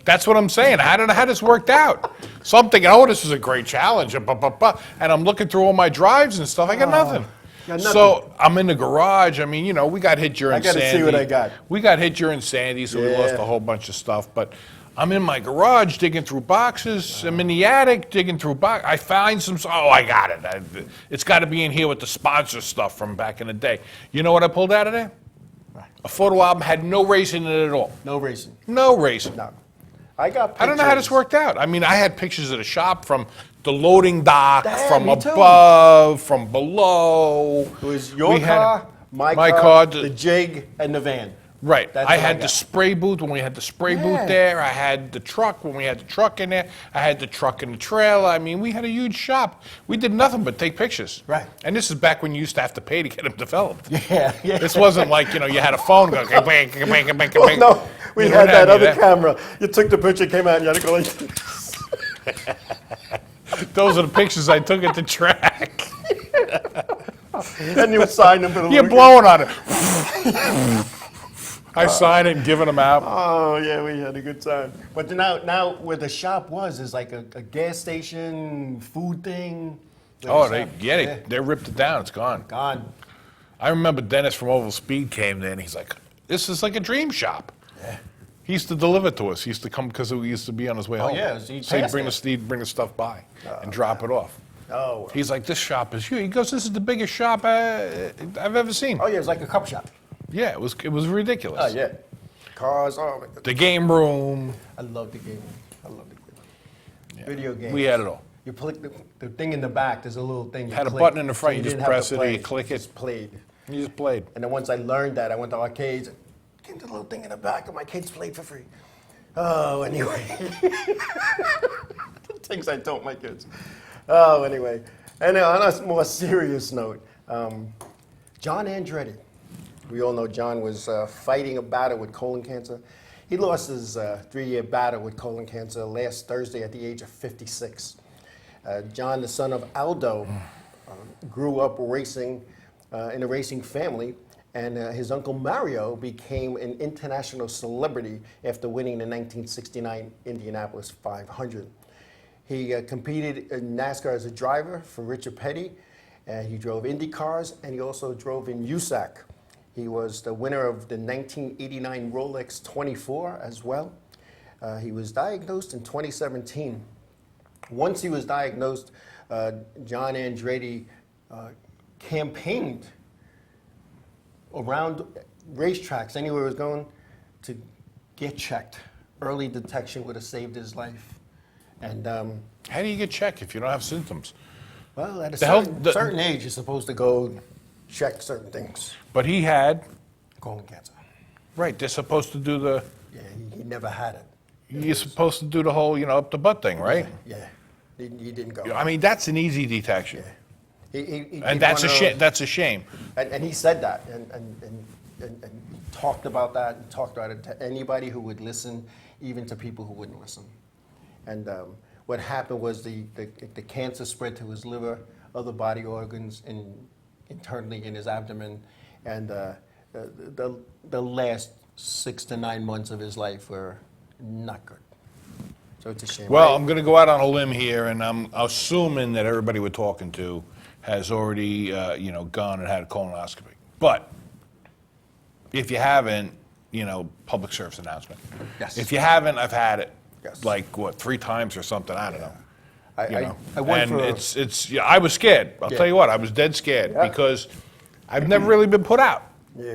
That's what I'm saying. I don't know how this worked out. So I'm thinking, this is a great challenge. And I'm looking through all my drives and stuff. I got nothing. Got nothing. So I'm in the garage. I mean, we got hit during I gotta Sandy. see what I got. We got hit during Sandy, so we Yeah. lost a whole bunch of stuff. But I'm in my garage digging through boxes. I'm in the attic digging through boxes. I find some. I got it. It's got to be in here with the sponsor stuff from back in the day. You know what I pulled out of there? A photo album had no racing in it at all. No racing. No racing. No. I got pictures. I don't know how this worked out. I mean, I had pictures of the shop from the loading dock, Damn, from me too. above, from below. It was your car, my my car, car, the jig, and the van. Right. That's I what I had the got. spray booth when we had the spray Yeah. booth there. I had the truck when we had the truck in there. I had the truck in the trailer. I mean, we had a huge shop. We did nothing but take pictures. Right. And this is back when you used to have to pay to get them developed. Yeah. This wasn't like, you had a phone going, Oh, no, we You had don't have that any other of that. camera. You took the picture, came out, and you had to go like Those are the pictures I took at the track. and you sign them for the You're little blowing on it. I signed it and giving them out. Oh, yeah, we had a good time. But now where the shop was is like a gas station, food thing. Oh, they ripped it down. It's gone. Gone. I remember Dennis from Oval Speed came there and he's like, this is like a dream shop. Yeah. He used to deliver to us. He used to come because he used to be on his way home. yeah, he'd So he'd pass bring, it. he'd bring the stuff by and drop it off. Oh, well. He's like, this shop is huge. He goes, this is the biggest shop I've ever seen. Oh, yeah, it's like a cup shop. Yeah, it was ridiculous. Oh, yeah. Cars, oh, my The game room. I love the game. Video games. We had it all. You click the thing in the back, there's a little thing. You Had a click, button in the front, so you just didn't have press to it, play. you click it. Just played. You just played. And then once I learned that, I went to arcades. Came to the little thing in the back, and my kids played for free. Oh, anyway. Things I told my kids. Oh, anyway. And on a more serious note, John Andretti. We all know John was fighting a battle with colon cancer. He lost his 3-year battle with colon cancer last Thursday at the age of 56. John, the son of Aldo, grew up racing in a racing family, and his uncle Mario became an international celebrity after winning the 1969 Indianapolis 500. He competed in NASCAR as a driver for Richard Petty. He drove Indy cars, and he also drove in USAC. He was the winner of the 1989 Rolex 24 as well. He was diagnosed in 2017. Once he was diagnosed, John Andretti campaigned around racetracks, anywhere he was going, to get checked. Early detection would have saved his life. And How do you get checked if you don't have symptoms? well, at a The certain age, you're supposed to go check certain things. But he had, Colon cancer. right, they're supposed to do the, Yeah, he never had it. you're supposed to do the whole, up the butt thing, right? Yeah, he didn't go. I mean, that's an easy detection. He And did that's a one of shame. those- That's a shame. And he said that and talked about that and talked about it to anybody who would listen, even to people who wouldn't listen. And what happened was the cancer spread to his liver, other body organs, and internally in his abdomen. And the last 6 to 9 months of his life were not good. So it's a shame. Well, I'm going to go out on a limb here, and I'm assuming that everybody we're talking to has already, gone and had a colonoscopy. But if you haven't, public service announcement. Yes. If you haven't, I've had it. Yes. Like 3 times or something. I don't know. I went and for I was scared. I'll Yeah. tell you what, I was dead scared Yeah. because I've never really been put out. yeah.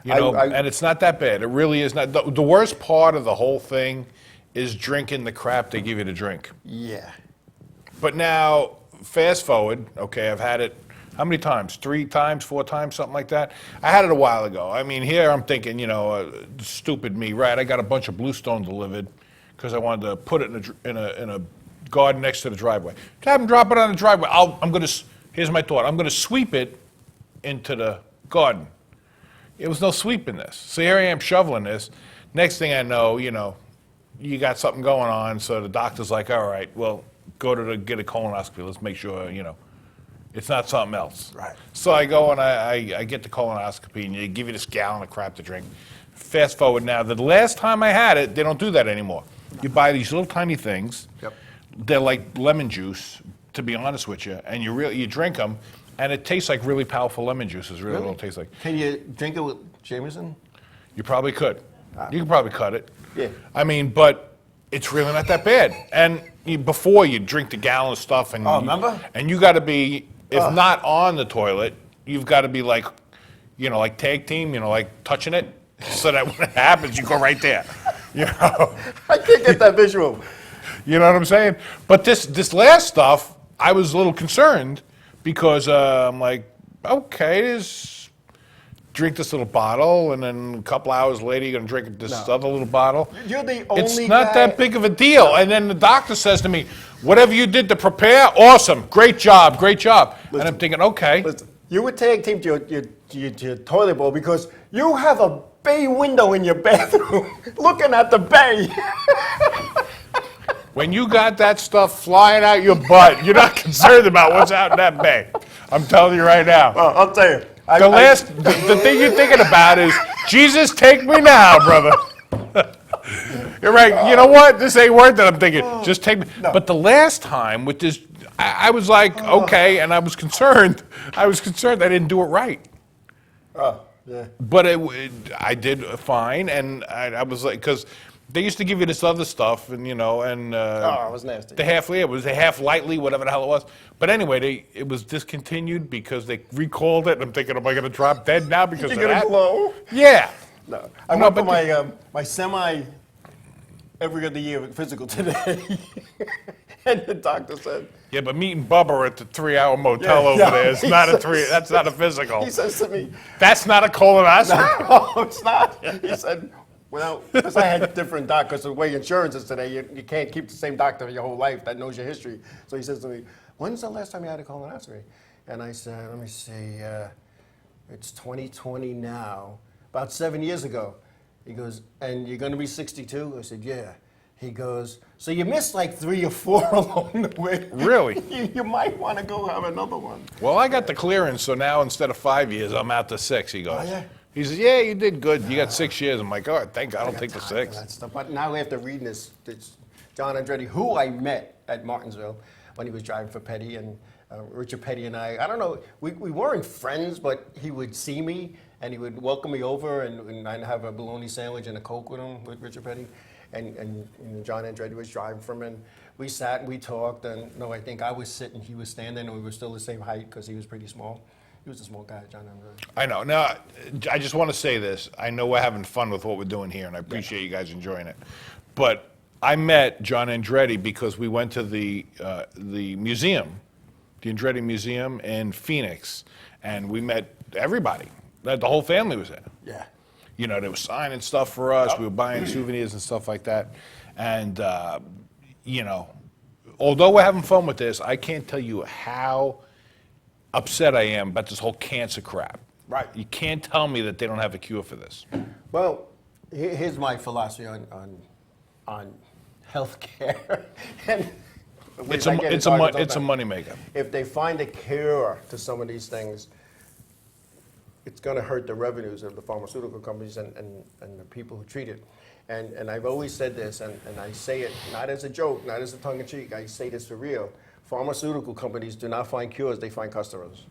And it's not that bad. It really is not. The worst part of the whole thing is drinking the crap they give you to drink. Yeah. But now, fast forward, okay, I've had it, how many times? 3 times, 4 times, something like that? I had it a while ago. I mean, here I'm thinking, stupid me, right? I got a bunch of bluestone delivered because I wanted to put it in a garden next to the driveway. Have them drop it on the driveway. Here's my thought. I'm going to sweep it into the garden. There was no sweeping this. So here I am shoveling this. Next thing I know, you got something going on. So the doctor's like, all right, well, go to get a colonoscopy. Let's make sure, it's not something else. Right. So I go and I get the colonoscopy, and they give you this gallon of crap to drink. Fast forward now, the last time I had it, they don't do that anymore. You buy these little tiny things. Yep. They're like lemon juice, to be honest with you, and you drink them, and it tastes like really powerful lemon juice. Is really what it tastes like. Can you drink it with Jameson? You probably could. You could probably cut it. Yeah. I mean, but it's really not that bad. And before you drink the gallon of stuff, and remember? And you got to be, if not on the toilet, you've got to be like, like tag team, like touching it, so that when it happens, you go right there. I can't get that visual. You know what I'm saying? But this last stuff, I was a little concerned because I'm like, okay, drink this little bottle, and then a couple hours later, you're going to drink this other little bottle. You're the only It's not guy- that big of a deal. And then the doctor says to me, whatever you did to prepare, awesome, great job, great job. And I'm thinking, okay. Listen, you would tag team to your toilet bowl because you have a bay window in your bathroom looking at the bay. When you got that stuff flying out your butt, you're not concerned about what's out in that bay. I'm telling you right now. Well, I'll tell you. The thing you're thinking about is, Jesus, take me now, brother. You're right. You know what? This ain't worth it. I'm thinking, just take me. No. But the last time with this, I was like, okay, and I was concerned. I didn't do it right. Yeah. But I did fine, and I was like, because they used to give you this other stuff, and it was nasty. it was the half lightly, whatever the hell it was. But anyway, it was discontinued because they recalled it. And I'm thinking, am I going to drop dead now because Did of you get that? a glow? Yeah. No. I went for my semi every other year physical today, and the doctor said. Yeah, but meeting Bubba at the 3-hour motel over there is not a that's not a physical. He says to me, That's not a colonoscopy. no, it's not. He said, well, because I had different doctors, the way insurance is today, you can't keep the same doctor your whole life that knows your history. So he says to me, when's the last time you had a colonoscopy? And I said, let me see, it's 2020 now, about 7 years ago. He goes, and you're going to be 62? I said, yeah. He goes, so you missed like 3 or 4 along the way. Really? You might want to go have another one. Well, I got the clearance, so now instead of 5 years, I'm out to 6, he goes. Oh, yeah? He says, yeah, you did good. You got 6 years. I'm like, oh, thank God, I'll take the Time for 6. that stuff. But now after reading this, John Andretti, who I met at Martinsville when he was driving for Petty, and Richard Petty and I don't know, we weren't friends, but he would see me and he would welcome me over, and I'd have a bologna sandwich and a Coke with him, with Richard Petty. and John Andretti was driving from him. We sat and we talked, and no, I think I was sitting, he was standing, and we were still the same height because he was pretty small. He was a small guy, John Andretti. I know. Now, I just want to say this. I know we're having fun with what we're doing here, and I appreciate you guys enjoying it. But I met John Andretti because we went to the museum, the Andretti Museum in Phoenix, and we met everybody. The whole family was there. Yeah. You know, they were signing stuff for us. We were buying souvenirs and stuff like that. And, you know, although we're having fun with this, I can't tell you how upset I am about this whole cancer crap. Right. You can't tell me that they don't have a cure for this. Well, here's my philosophy on healthcare. And It's a moneymaker. If they find a cure to some of these things, it's going to hurt the revenues of the pharmaceutical companies and the people who treat it. And I've always said this, and I say it not as a joke, not as a tongue-in-cheek, I say this for real. Pharmaceutical companies do not find cures, they find customers.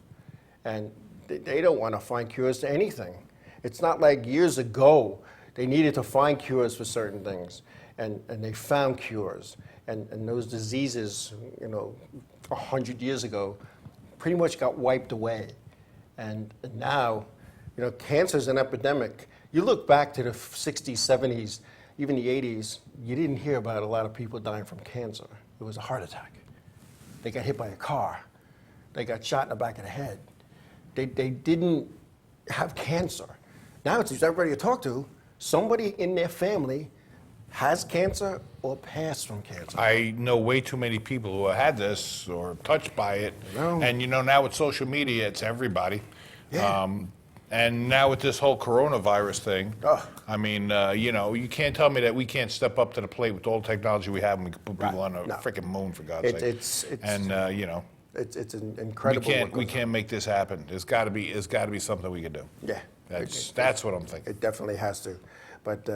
And they don't want to find cures to anything. It's not like years ago they needed to find cures for certain things, and they found cures. And those diseases, you know, 100 years ago, pretty much got wiped away. And now, you know, cancer is an epidemic. You look back to the 60s, 70s, even the 80s, you didn't hear about a lot of people dying from cancer. It was a heart attack. They got hit by a car. They got shot in the back of the head. They didn't have cancer. Now it seems everybody you talk to, somebody in their family has cancer or passed from cancer. I know way too many people who have had this or touched by it. And you know, now with social media, it's everybody. Yeah. And now with this whole coronavirus thing, Ugh. I mean, you know, you can't tell me that we can't step up to the plate with all the technology we have and we can put people on a freaking moon, for God's sake. And you know, it's an incredible. We can't make this happen. There's got to be something we can do. Yeah. That's what I'm thinking. It definitely has to, but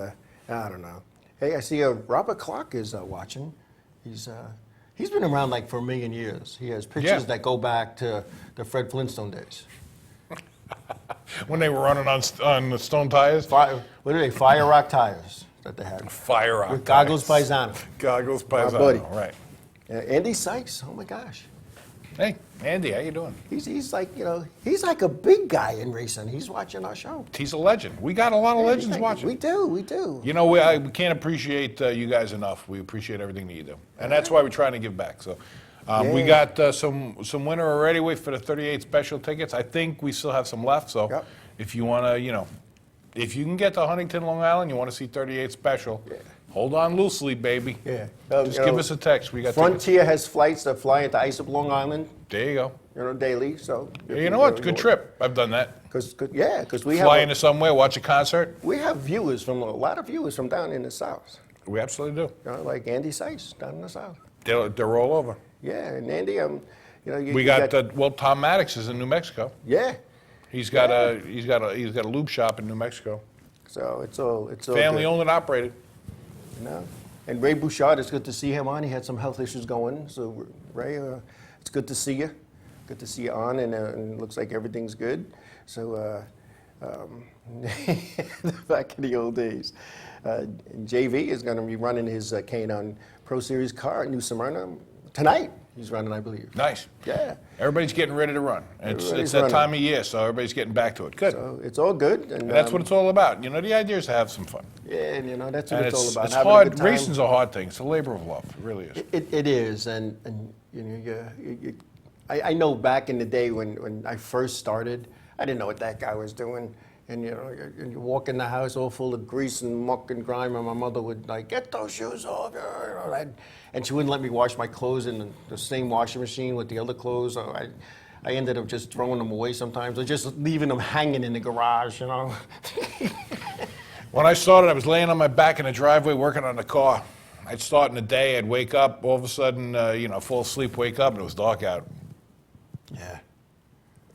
I don't know. Hey, I see Robert Clark is watching. He's been around like for a million years. He has pictures that go back to the Fred Flintstone days. When they were running on the stone tires? What are they? Fire Rock tires that they had. Fire Rock with Goggles Paisano. Goggles Paisano, My buddy. right. Andy Sykes, oh my gosh. Hey, Andy, how you doing? He's like, you know, he's like a big guy in racing. He's watching our show. He's a legend. We got a lot of legends watching. We do. You know, we can't appreciate you guys enough. We appreciate everything that you do. And that's why we're trying to give back. So we got some winner already. Wait for the 38 special tickets. I think we still have some left. So if you want to, you know, if you can get to Huntington, Long Island, you want to see 38 special, hold on loosely, baby. Yeah. Just give us a text. We got Frontier has flights that fly into Islip, Long Island. There you go. You know, daily. So you know what? Good trip. I've done that. Because we fly into somewhere, watch a concert. We have viewers a lot of viewers from down in the South. We absolutely do. You know, like Andy Sykes down in the South. They're all over. Yeah, and Andy, you know, we got Tom Maddox is in New Mexico. Yeah. He's got a lube shop in New Mexico. So it's all family owned and operated. You know, and Ray Bouchard, it's good to see him on. He had some health issues going. So Ray, it's good to see you. Good to see you on, and it looks like everything's good. So back in the old days, JV is going to be running his K&N Pro Series car at New Smyrna tonight. He's running, I believe. Nice. Yeah. Everybody's getting ready to run. It's that time of year, so everybody's getting back to it. Good. So it's all good. And that's what it's all about. You know, the idea is to have some fun. Yeah, and you know, that's what it's all about. It's hard. Racing's a hard thing. It's a labor of love. It really is. It is, and you know, I know back in the day when I first started, I didn't know what that guy was doing. And you know, you walk in the house all full of grease and muck and grime, and my mother would like, get those shoes off, and she wouldn't let me wash my clothes in the same washing machine with the other clothes. So I ended up just throwing them away sometimes, or just leaving them hanging in the garage, you know. When I started, I was laying on my back in the driveway working on the car. I'd start in the day, I'd wake up, all of a sudden, you know, fall asleep, wake up, and it was dark out. Yeah.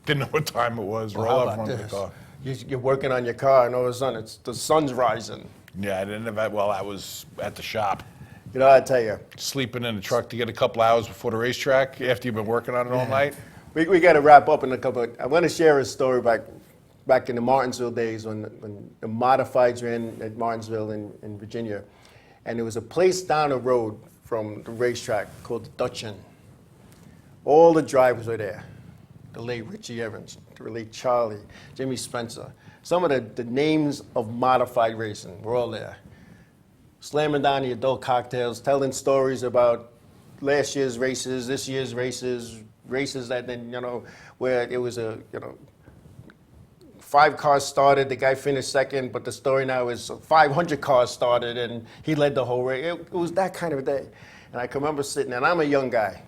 Didn't know what time it was. Well, roll how up about from the this? car. You're working on your car, and all of a sudden, the sun's rising. Yeah, I didn't have that. Well, I was at the shop. You know, I tell you. Sleeping in the truck to get a couple hours before the racetrack after you've been working on it all night. We got to wrap up in a couple. I want to share a story back in the Martinsville days when the modifieds ran at Martinsville in Virginia, And there was a place down the road from the racetrack called the Dutch Inn. All the drivers were there. The late Richie Evans, the late Charlie, Jimmy Spencer. Some of the names of modified racing were all there. Slamming down the adult cocktails, telling stories about last year's races, this year's races, races that then, where it was 5 cars started, the guy finished second, but the story now is 500 cars started and he led the whole race. It was that kind of a day. And I can remember sitting, and I'm a young guy,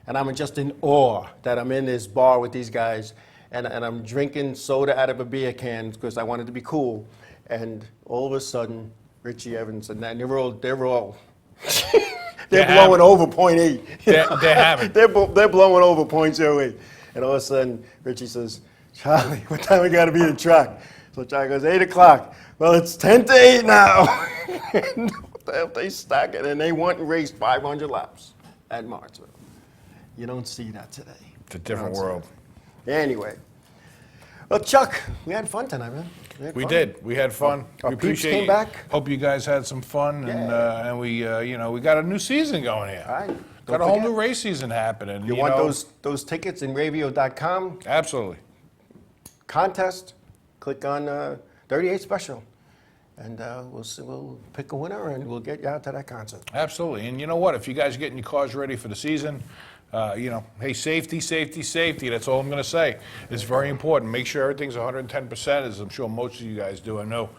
and I'm just in awe that I'm in this bar with these guys, and I'm drinking soda out of a beer can because I wanted to be cool. And all of a sudden, Richie Evans and they're all they're blowing over 0.8. They're having. They're blowing over 0.08. And all of a sudden, Richie says, "Charlie, what time we got to be in the track?" So Charlie goes, 8 o'clock. Well, it's 10 to 8 now. And what the hell, they stack it, and they went and raced 500 laps at Martinsville. You don't see that today. It's a different world. Anyway. Well, Chuck, we had fun tonight, man. We did. We had fun. Our We peeps appreciate came you. back. Hope you guys had some fun, and we, we got a new season going here. All right. Got Don't a whole forget. new race season happening. You want those tickets in Inravio.com? Absolutely. Contest. Click on 38 Special. And we'll pick a winner, and we'll get you out to that concert. Absolutely. And you know what? If you guys are getting your cars ready for the season, hey, safety, safety, safety. That's all I'm going to say. It's very important. Make sure everything's 110%, as I'm sure most of you guys do. I know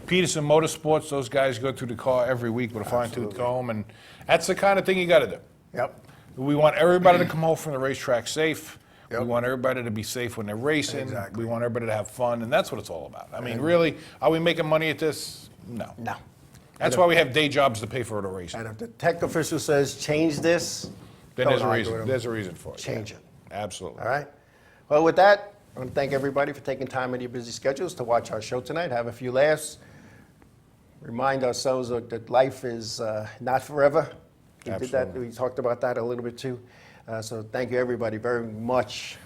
Peterson Motorsports, those guys go through the car every week with a fine-tooth comb, and that's the kind of thing you got to do. Yep. We want everybody to come home from the racetrack safe. Yep. We want everybody to be safe when they're racing. Exactly. We want everybody to have fun, and that's what it's all about. I mean, really, are we making money at this? No. No. That's why we have day jobs to pay for the racing. And if the tech official says change this, Then don't there's a argue reason. with 'em. There's a reason for it. Change it. Absolutely. All right. Well, with that, I want to thank everybody for taking time in your busy schedules to watch our show tonight. Have a few laughs. Remind ourselves that life is not forever. We did that. Absolutely. We talked about that a little bit too. So thank you, everybody, very much.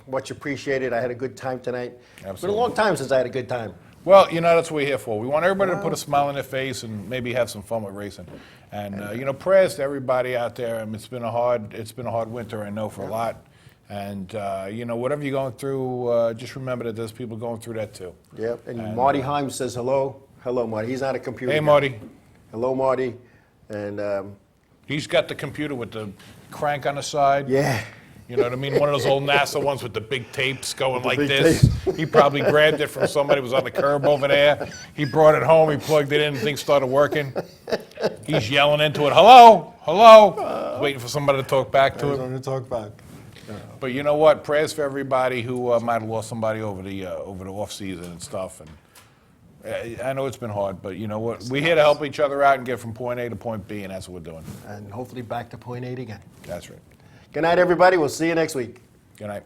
Much appreciated. I had a good time tonight. It's been a Absolutely. long time since I had a good time. Well, that's what we're here for. We want everybody to put a smile on their face and maybe have some fun with racing. And prayers to everybody out there. I mean, it's been a hard winter, I know, for a lot. And whatever you're going through, just remember that there's people going through that too. Yep. And Marty Himes says hello. Hello, Marty. He's not a computer Hey, guy. Marty. Hello, Marty. And He's got the computer with the crank on the side. yeah. You know what I mean? One of those old NASA ones with the big tapes going like big this. He probably grabbed it from somebody who was on the curb over there. He brought it home. He plugged it in. Things started working. He's yelling into it. Hello, hello. Waiting for somebody to talk back to him. to talk back. But you know what? Prayers for everybody who might have lost somebody over the off season and stuff. And I know it's been hard, but you know what? We're here to help each other out and get from point A to point B, and that's what we're doing. And hopefully back to point 8 again. That's right. Good night, everybody. We'll see you next week. Good night.